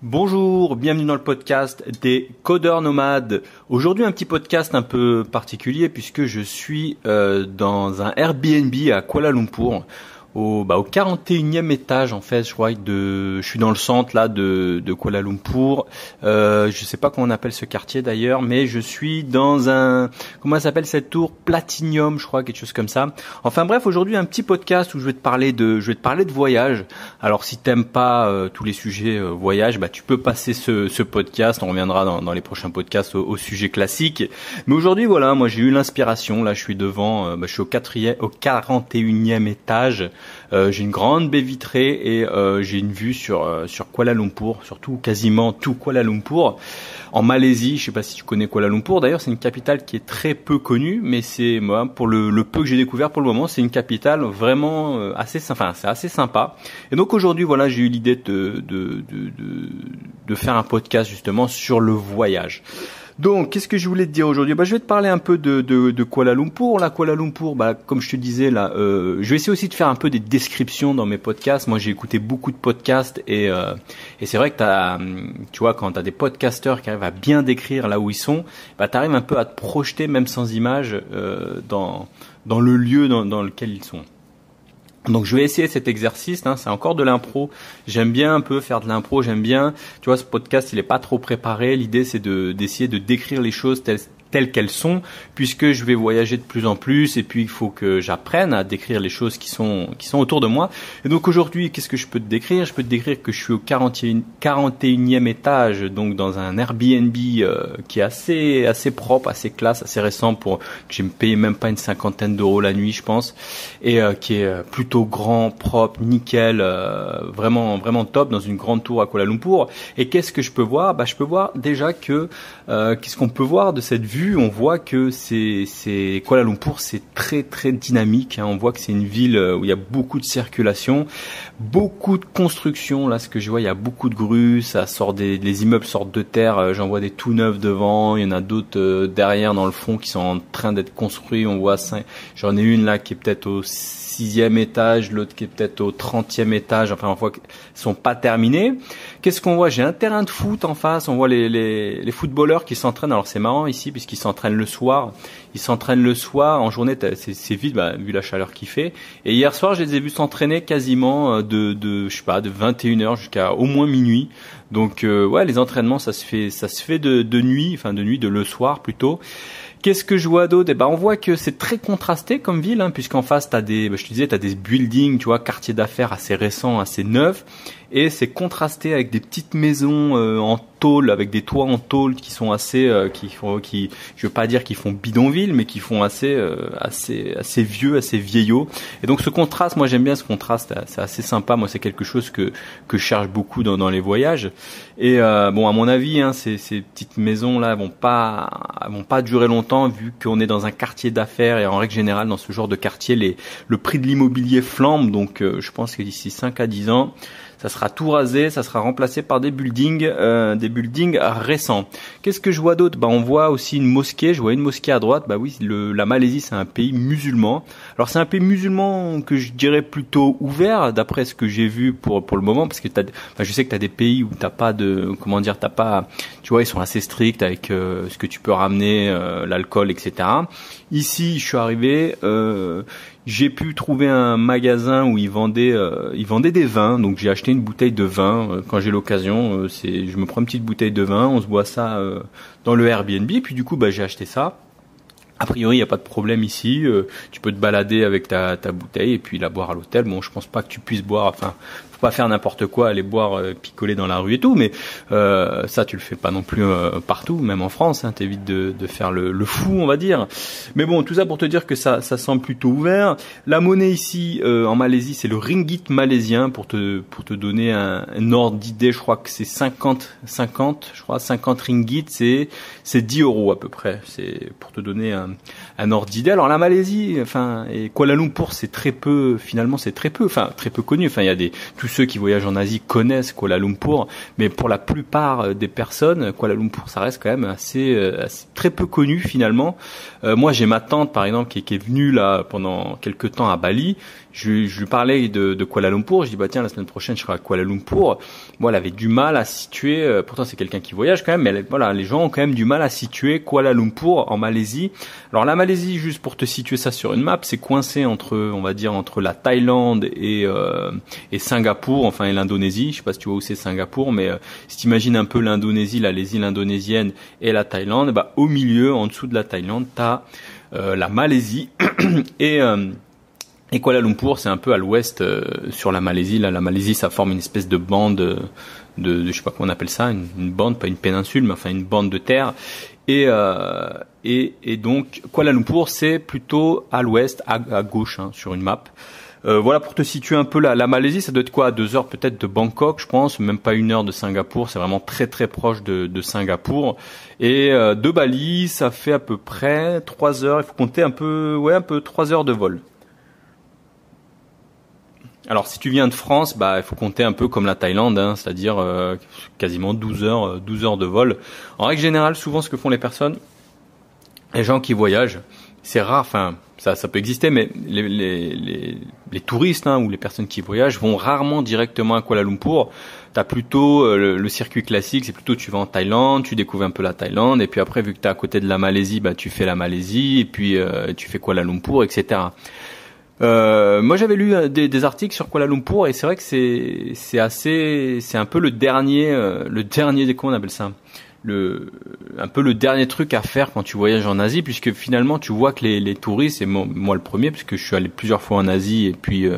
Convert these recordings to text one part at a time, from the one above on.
Bonjour, bienvenue dans le podcast des codeurs nomades. Aujourd'hui un petit podcast un peu particulier puisque je suis dans un Airbnb à Kuala Lumpur. Au 41e étage en fait, je suis dans le centre là de Kuala Lumpur. Je sais pas comment on appelle ce quartier d'ailleurs, mais je suis dans comment s'appelle cette tour, Platinum, je crois, quelque chose comme ça. Enfin bref, aujourd'hui un petit podcast où je vais te parler de voyage. Alors si t'aimes pas tous les sujets voyage, tu peux passer ce podcast, on reviendra dans les prochains podcasts au sujet classique. Mais aujourd'hui voilà, moi j'ai eu l'inspiration, là je suis devant je suis au 41e étage. J'ai une grande baie vitrée et j'ai une vue sur Kuala Lumpur, surtout quasiment tout Kuala Lumpur. En Malaisie, je sais pas si tu connais Kuala Lumpur. D'ailleurs, c'est une capitale qui est très peu connue, mais c'est moi pour le peu que j'ai découvert pour le moment, c'est une capitale vraiment assez sympa. Et donc aujourd'hui, voilà, j'ai eu l'idée de faire un podcast justement sur le voyage. Donc, qu'est-ce que je voulais te dire aujourd'hui ? Je vais te parler un peu de Kuala Lumpur. Là, Kuala Lumpur, comme je te disais, là, je vais essayer aussi de faire un peu des descriptions dans mes podcasts. Moi, j'ai écouté beaucoup de podcasts et c'est vrai que tu vois, quand t'as des podcasteurs qui arrivent à bien décrire là où ils sont, t'arrives un peu à te projeter, même sans images, dans le lieu dans lequel ils sont. Donc je vais essayer cet exercice, c'est encore de l'impro. J'aime bien un peu faire de l'impro, tu vois, ce podcast il est pas trop préparé. L'idée c'est d'essayer de décrire les choses telles qu'elles sont, puisque je vais voyager de plus en plus et puis il faut que j'apprenne à décrire les choses qui sont autour de moi. Et donc aujourd'hui, qu'est-ce que je peux te décrire ? Je peux te décrire que je suis au 41e étage, donc dans un Airbnb qui est assez propre, assez classe, assez récent pour que j'ai payé même pas une 50aine d'euros la nuit, je pense, et qui est plutôt grand, propre, nickel, vraiment vraiment top dans une grande tour à Kuala Lumpur. Et qu'est-ce que je peux voir ? Je peux voir déjà que qu'est-ce qu'on peut voir de cette vue ? On voit que c'est Kuala Lumpur, c'est très très dynamique. On voit que c'est une ville où il y a beaucoup de circulation, beaucoup de construction. Là, ce que je vois, il y a beaucoup de grues. Les immeubles sortent de terre. J'en vois des tout neufs devant. Il y en a d'autres derrière dans le fond qui sont en train d'être construits. On voit j'en ai une là qui est peut-être au 6e étage, l'autre qui est peut-être au 30e étage. Enfin, on voit qu'ils sont pas terminés. Qu'est-ce qu'on voit ? J'ai un terrain de foot en face. On voit les footballeurs qui s'entraînent. Alors c'est marrant ici puisqu'ils s'entraînent le soir. Ils s'entraînent le soir. En journée, c'est vide, vu la chaleur qu'il fait. Et hier soir, je les ai vus s'entraîner quasiment de 21h jusqu'à au moins minuit. Donc les entraînements, ça se fait de nuit, de le soir plutôt. Qu'est-ce que je vois d'autre ? On voit que c'est très contrasté comme ville, puisqu'en face t'as t'as des buildings, tu vois, quartiers d'affaires assez récents, assez neufs, et c'est contrasté avec des petites maisons en tôle, avec des toits en tôle qui sont assez, je veux pas dire qu'ils font bidonville, mais qui font assez vieux, assez vieillots. Et donc ce contraste, moi j'aime bien ce contraste, c'est assez sympa. Moi c'est quelque chose que je cherche beaucoup dans les voyages. Et à mon avis, ces petites maisons là vont pas durer longtemps vu qu'on est dans un quartier d'affaires et en règle générale dans ce genre de quartier le prix de l'immobilier flambe. Donc je pense que d'ici 5 à 10 ans, ça sera tout rasé, ça sera remplacé par des buildings récents. Qu'est-ce que je vois d'autre ? On voit aussi une mosquée. Je vois une mosquée à droite. Oui, la Malaisie, c'est un pays musulman. Alors c'est un pays musulman que je dirais plutôt ouvert, d'après ce que j'ai vu pour le moment, parce que je sais que t'as des pays où t'as pas tu vois, ils sont assez stricts avec ce que tu peux ramener, l'alcool, etc. Ici, je suis arrivé. J'ai pu trouver un magasin où ils vendaient des vins, donc j'ai acheté une bouteille de vin quand j'ai l'occasion. Je me prends une petite bouteille de vin, on se boit ça dans le Airbnb, puis du coup j'ai acheté ça. A priori, il n'y a pas de problème ici. Tu peux te balader avec ta bouteille et puis la boire à l'hôtel. Je pense pas que tu puisses boire. Faut pas faire n'importe quoi, aller boire, picoler dans la rue et tout. Mais ça, tu le fais pas non plus partout, même en France. T'évites de faire le fou, on va dire. Mais bon, tout ça pour te dire que ça semble plutôt ouvert. La monnaie ici en Malaisie, c'est le ringgit malaisien pour te donner un ordre d'idée. Je crois que c'est 50 ringgit, c'est 10 euros à peu près. C'est pour te donner un ordre d'idée. Alors la Malaisie, et Kuala Lumpur, c'est très peu connu. Il y a tous ceux qui voyagent en Asie connaissent Kuala Lumpur, mais pour la plupart des personnes, Kuala Lumpur, ça reste quand même assez très peu connu finalement. Moi, j'ai ma tante, par exemple, qui est venue là pendant quelques temps à Bali. Je lui parlais de Kuala Lumpur. Je dis, bah tiens, la semaine prochaine, je serai à Kuala Lumpur. Moi, elle avait du mal à situer. Pourtant, c'est quelqu'un qui voyage quand même, mais voilà, les gens ont quand même du mal à situer Kuala Lumpur en Malaisie. Alors, la Malaisie, juste pour te situer ça sur une map, c'est coincé entre, on va dire, entre la Thaïlande et Singapour, enfin, et l'Indonésie. Je sais pas si tu vois où c'est Singapour, mais si t'imagines un peu l'Indonésie, là, les îles indonésiennes et la Thaïlande, bah, au milieu, en dessous de la Thaïlande, t'as la Malaisie et Kuala Lumpur, c'est un peu à l'ouest sur la Malaisie. Là, la Malaisie, ça forme une espèce de bande de je sais pas comment on appelle ça, une bande, pas une péninsule, mais enfin une bande de terre. Et donc Kuala Lumpur, c'est plutôt à l'ouest, à gauche, hein, sur une map. Voilà, pour te situer un peu la Malaisie, ça doit être quoi, 2 heures peut-être de Bangkok, je pense, même pas 1 heure de Singapour. C'est vraiment très très proche de Singapour. Et de Bali, ça fait à peu près 3 heures. Il faut compter un peu 3 heures de vol. Alors, si tu viens de France, bah, il faut compter un peu comme la Thaïlande, hein, c'est-à-dire quasiment 12 heures de vol. En règle générale, souvent, ce que font les personnes, les gens qui voyagent, c'est rare, enfin, ça peut exister, mais les touristes, hein, ou les personnes qui voyagent vont rarement directement à Kuala Lumpur. T'as plutôt le circuit classique, c'est plutôt tu vas en Thaïlande, tu découvres un peu la Thaïlande, et puis après, vu que t'es à côté de la Malaisie, bah, tu fais la Malaisie, et puis tu fais Kuala Lumpur, etc. Moi j'avais lu des articles sur Kuala Lumpur et c'est vrai que c'est un peu le dernier comment on appelle ça, un peu le dernier truc à faire quand tu voyages en Asie, puisque finalement tu vois que les touristes, et moi le premier, puisque je suis allé plusieurs fois en Asie et puis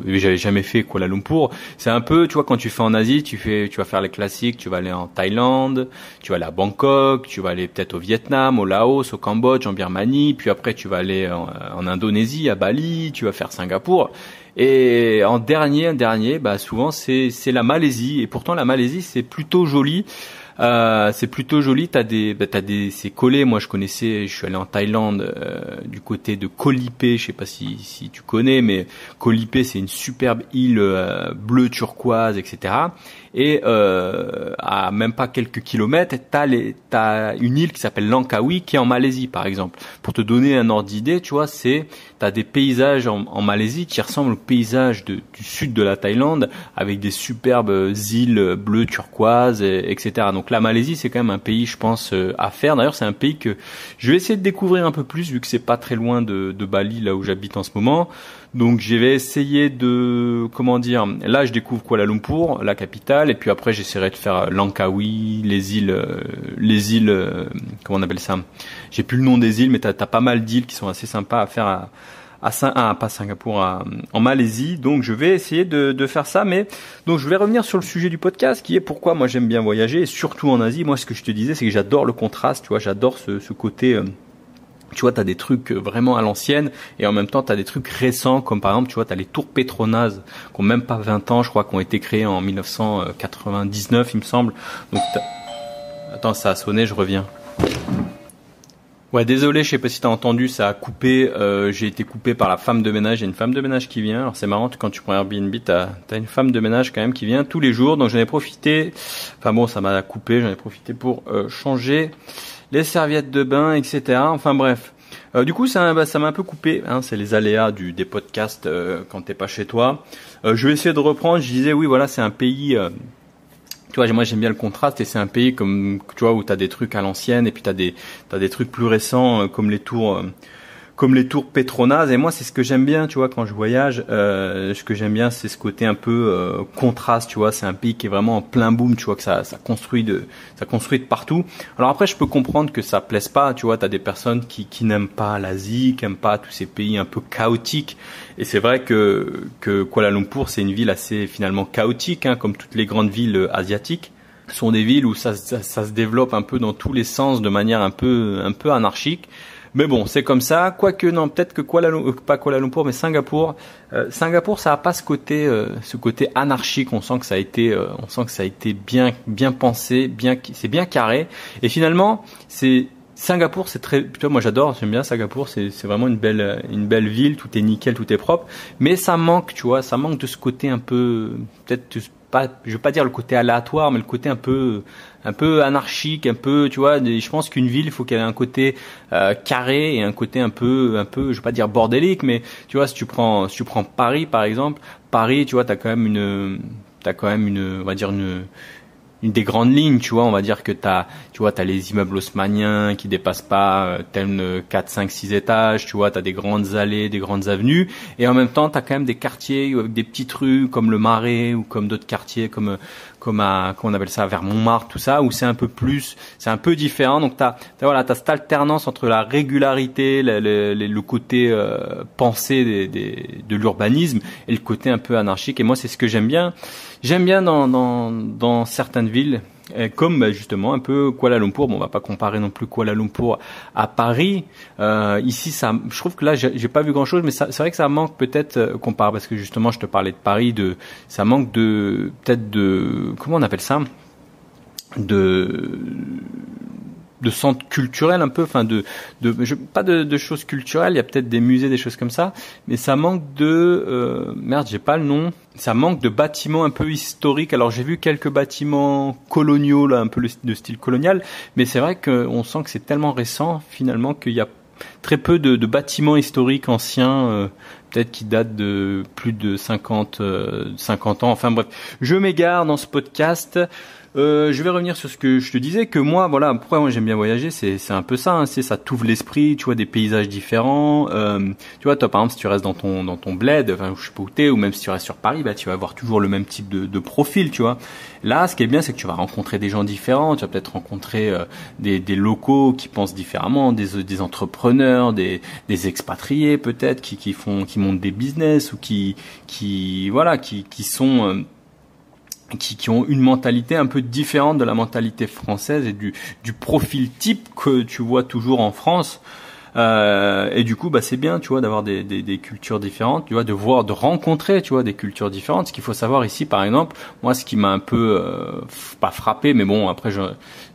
j'avais jamais fait Kuala Lumpur. C'est un peu, tu vois, quand tu fais en Asie, tu vas faire les classiques, tu vas aller en Thaïlande, tu vas aller à Bangkok, tu vas aller peut-être au Vietnam, au Laos, au Cambodge, en Birmanie, puis après tu vas aller en Indonésie, à Bali, tu vas faire Singapour. Et en dernier, bah souvent c'est la Malaisie, et pourtant la Malaisie c'est plutôt joli. C'est collé. Moi, je suis allé en Thaïlande, du côté de Koh Lipe. Je sais pas si tu connais, mais Koh Lipe, c'est une superbe île bleue turquoise, etc. Et à même pas quelques kilomètres, t'as une île qui s'appelle Langkawi, qui est en Malaisie, par exemple. Pour te donner un ordre d'idée, tu vois, t'as des paysages en Malaisie qui ressemblent aux paysages du sud de la Thaïlande, avec des superbes îles bleues turquoises, etc. Donc la Malaisie, c'est quand même un pays, je pense, à faire. D'ailleurs, c'est un pays que je vais essayer de découvrir un peu plus, vu que c'est pas très loin de Bali, là où j'habite en ce moment. Donc je vais essayer là je découvre Kuala Lumpur, la capitale, et puis après j'essaierai de faire Langkawi, les îles, comment on appelle ça? J'ai plus le nom des îles, mais t'as pas mal d'îles qui sont assez sympas à faire pas Singapour, en Malaisie. Donc je vais essayer de faire ça, mais donc je vais revenir sur le sujet du podcast, qui est pourquoi moi j'aime bien voyager, et surtout en Asie. Moi, ce que je te disais, c'est que j'adore le contraste, tu vois, j'adore ce côté. Tu vois, t'as des trucs vraiment à l'ancienne, et en même temps t'as des trucs récents, comme par exemple, tu vois, t'as les tours Petronas qui ont même pas 20 ans, je crois, qui ont été créées en 1999, il me semble. Donc attends, ça a sonné, je reviens. Ouais, désolé, je sais pas si t'as entendu, ça a coupé. J'ai été coupé par la femme de ménage. Il y a une femme de ménage qui vient. Alors c'est marrant, quand tu prends Airbnb, t'as une femme de ménage quand même qui vient tous les jours. Donc j'en ai profité. Enfin bon, ça m'a coupé. J'en ai profité pour changer les serviettes de bain, etc. Enfin bref. Du coup, ça m'a un peu coupé. Hein, c'est les aléas des podcasts quand t'es pas chez toi. Je vais essayer de reprendre. Je disais, oui, voilà, c'est un pays. Tu vois, moi j'aime bien le contraste, et c'est un pays comme, tu vois, où t'as des trucs à l'ancienne, et puis t'as des trucs plus récents comme les tours Petronas. Et moi, c'est ce que j'aime bien, tu vois, quand je voyage. Ce que j'aime bien, c'est ce côté un peu contraste, tu vois. C'est un pays qui est vraiment en plein boom, tu vois, que ça construit de partout. Alors après, je peux comprendre que ça plaise pas, tu vois. T'as des personnes qui n'aiment pas l'Asie, qui aiment pas tous ces pays un peu chaotiques. Et c'est vrai que Kuala Lumpur, c'est une ville assez finalement chaotique, hein, comme toutes les grandes villes asiatiques. Ce sont des villes où ça se développe un peu dans tous les sens, de manière un peu anarchique. Mais bon, c'est comme ça. Quoique, non, peut-être que pas Kuala Lumpur, mais Singapour. Singapour, ça a pas ce côté anarchique. On sent que ça a été bien pensé, c'est bien carré. Et finalement, c'est Singapour, c'est très, tu vois, moi j'adore, j'aime bien Singapour, c'est vraiment une belle ville, tout est nickel, tout est propre, mais ça manque, tu vois, ça manque de ce côté un peu, peut-être pas, je veux pas dire le côté aléatoire, mais le côté un peu anarchique, un peu, tu vois, je pense qu'une ville, il faut qu'elle ait un côté carré et un côté un peu, je veux pas dire bordélique, mais tu vois, si tu prends Paris par exemple, Paris, tu vois, t'as quand même une, on va dire une des grandes lignes, tu vois, on va dire que t'as les immeubles haussmanniens qui dépassent pas 4, 5, 6 étages, tu vois, t'as des grandes allées, des grandes avenues, et en même temps t'as quand même des quartiers avec des petites rues comme le Marais ou comme d'autres quartiers comment on appelle ça, vers Montmartre, tout ça, où c'est un peu différent. Donc t'as cette alternance entre la régularité, le côté pensé de l'urbanisme et le côté un peu anarchique. Et moi c'est ce que j'aime bien. J'aime bien dans certaines villes, comme justement un peu Kuala Lumpur. Bon, on va pas comparer non plus Kuala Lumpur à Paris. Ici, je trouve que là, j'ai pas vu grand chose, mais c'est vrai que ça manque peut-être comparé, parce que justement, je te parlais de Paris, ça manque peut-être comment on appelle ça, de centres culturels un peu, enfin pas de choses culturelles, il y a peut-être des musées, des choses comme ça, mais ça manque j'ai pas le nom, ça manque de bâtiments un peu historiques. Alors j'ai vu quelques bâtiments coloniaux là, un peu de style colonial, mais c'est vrai qu'on sent que c'est tellement récent finalement qu'il y a très peu de bâtiments historiques anciens, peut-être qui datent de plus de 50 ans. Enfin bref, je m'égare dans ce podcast. Je vais revenir sur ce que je te disais, que moi, voilà, pourquoi moi j'aime bien voyager, c'est un peu ça, hein, ça t'ouvre l'esprit, tu vois, des paysages différents. Tu vois, toi par exemple, si tu restes dans ton bled, enfin je sais pas où t'es, ou même si tu restes sur Paris, bah tu vas avoir toujours le même type de profil, tu vois. Là, ce qui est bien, c'est que tu vas rencontrer des gens différents, tu vas peut-être rencontrer des locaux qui pensent différemment, des entrepreneurs, des expatriés peut-être qui montent des business ou qui sont qui ont une mentalité un peu différente de la mentalité française et du profil type que tu vois toujours en France. Et du coup, bah c'est bien, tu vois, d'avoir des cultures différentes, tu vois, de rencontrer, tu vois, des cultures différentes. Ce qu'il faut savoir ici, par exemple, moi, ce qui m'a un peu pas frappé, mais bon, après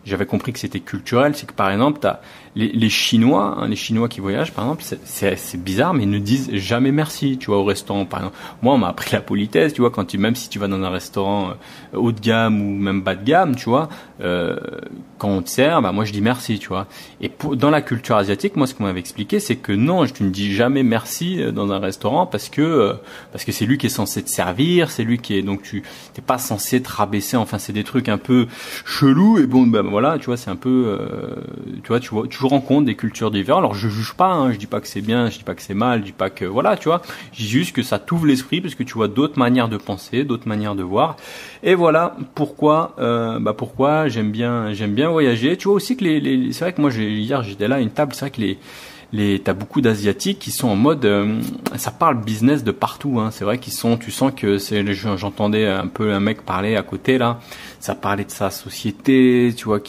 j'avais compris que c'était culturel, c'est que par exemple, t'as les Chinois, hein, les Chinois qui voyagent, par exemple, c'est bizarre, mais ils ne disent jamais merci, tu vois, au restaurant. Par exemple, moi, on m'a appris la politesse, tu vois, même si tu vas dans un restaurant haut de gamme ou même bas de gamme, tu vois, quand on te sert, bah moi je dis merci, tu vois. Et dans la culture asiatique, moi, ce qu'on m'avait expliqué, c'est que non, tu ne dis jamais merci dans un restaurant parce que c'est lui qui est censé te servir, c'est lui qui est, donc t'es pas censé te rabaisser. Enfin, c'est des trucs un peu chelous. Et bon, ben voilà, tu vois, c'est un peu, tu rencontres des cultures différentes. Alors je juge pas, hein, je dis pas que c'est bien, je dis pas que c'est mal, je dis pas que voilà, tu vois, je dis juste que ça t'ouvre l'esprit parce que tu vois d'autres manières de penser, d'autres manières de voir. Et voilà pourquoi j'aime bien voyager. Tu vois aussi que c'est vrai que moi hier j'étais là à une table, c'est vrai que t'as beaucoup d'asiatiques qui sont en mode ça parle business de partout, hein. C'est vrai tu sens que j'entendais un peu un mec parler à côté là, ça parlait de sa société, tu vois,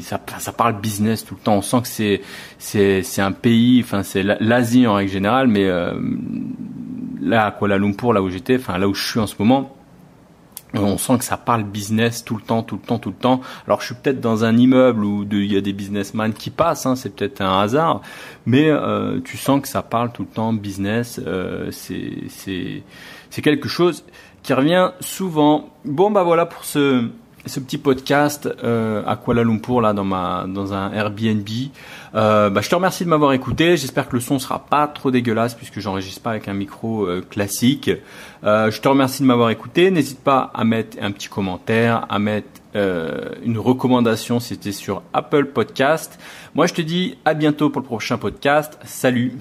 ça parle business tout le temps. On sent que c'est un pays, enfin c'est l'Asie en règle générale, mais là à Kuala Lumpur, là où j'étais, enfin là où je suis en ce moment, on sent que ça parle business tout le temps. Alors je suis peut-être dans un immeuble où il y a des businessmen qui passent, hein, c'est peut-être un hasard, mais tu sens que ça parle tout le temps business. C'est quelque chose qui revient souvent. Bon bah voilà pour ce petit podcast à Kuala Lumpur là dans un Airbnb. Je te remercie de m'avoir écouté. J'espère que le son sera pas trop dégueulasse puisque j'enregistre pas avec un micro classique. Je te remercie de m'avoir écouté. N'hésite pas à mettre un petit commentaire, à mettre une recommandation si c'était sur Apple Podcast. Moi je te dis à bientôt pour le prochain podcast. Salut.